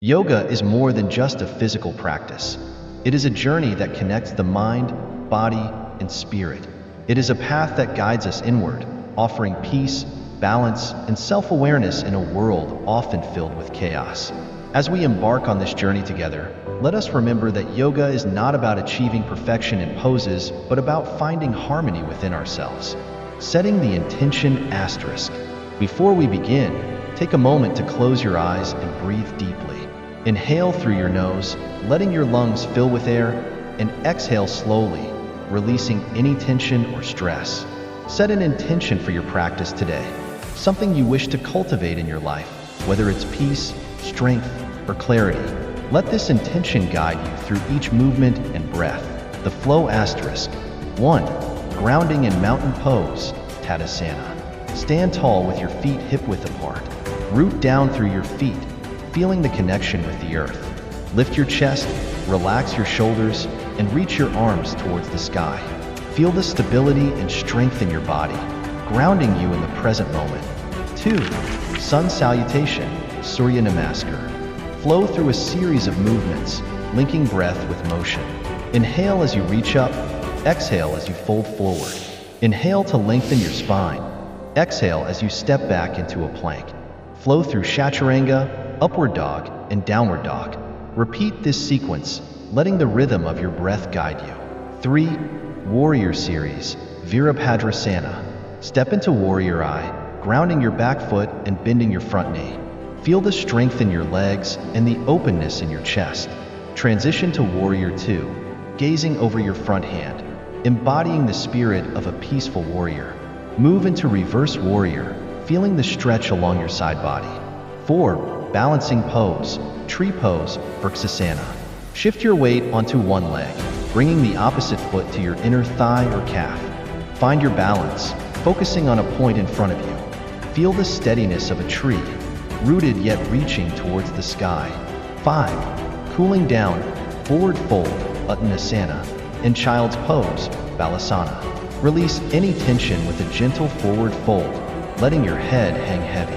Yoga is more than just a physical practice. It is a journey that connects the mind, body, and spirit. It is a path that guides us inward, offering peace, balance, and self-awareness in a world often filled with chaos. As we embark on this journey together, let us remember that yoga is not about achieving perfection in poses, but about finding harmony within ourselves. Setting the intention asterisk. Before we begin, take a moment to close your eyes and breathe deeply. Inhale through your nose, letting your lungs fill with air, and exhale slowly, releasing any tension or stress. Set an intention for your practice today, something you wish to cultivate in your life, whether it's peace, strength, or clarity. Let this intention guide you through each movement and breath. The flow asterisk. 1. Grounding in mountain pose, Tadasana. Stand tall with your feet hip-width apart. Root down through your feet, feeling the connection with the earth. Lift your chest, relax your shoulders, and reach your arms towards the sky. Feel the stability and strength in your body, grounding you in the present moment. 2. Sun Salutation, Surya Namaskar. Flow through a series of movements, linking breath with motion. Inhale as you reach up, exhale as you fold forward. Inhale to lengthen your spine. Exhale as you step back into a plank. Flow through Chaturanga, Upward Dog, and Downward Dog. Repeat this sequence, letting the rhythm of your breath guide you. 3. Warrior Series, Virabhadrasana. Step into Warrior Eye, grounding your back foot and bending your front knee. Feel the strength in your legs and the openness in your chest. Transition to Warrior 2, gazing over your front hand, embodying the spirit of a peaceful warrior. Move into Reverse Warrior, feeling the stretch along your side body. 4. Balancing Pose, Tree Pose, Vrksasana. Shift your weight onto one leg, bringing the opposite foot to your inner thigh or calf. Find your balance, focusing on a point in front of you. Feel the steadiness of a tree, rooted yet reaching towards the sky. 5. Cooling down, Forward Fold, Uttanasana, and Child's Pose, Balasana. Release any tension with a gentle forward fold, letting your head hang heavy.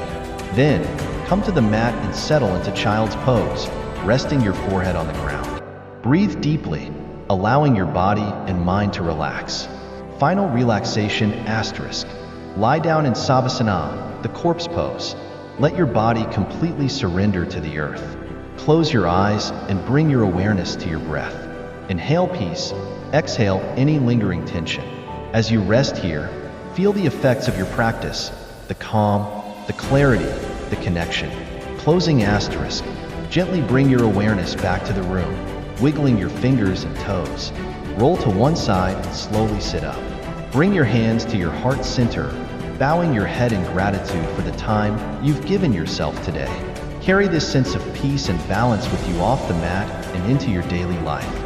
Then, come to the mat and settle into Child's Pose, resting your forehead on the ground. Breathe deeply, allowing your body and mind to relax. Final relaxation asterisk. Lie down in Savasana, the corpse pose. Let your body completely surrender to the earth. Close your eyes and bring your awareness to your breath. Inhale peace, exhale any lingering tension. As you rest here, feel the effects of your practice, the calm, the clarity, the connection. Closing asterisk. Gently bring your awareness back to the room, wiggling your fingers and toes. Roll to one side and slowly sit up. Bring your hands to your heart center, bowing your head in gratitude for the time you've given yourself today. Carry this sense of peace and balance with you off the mat and into your daily life.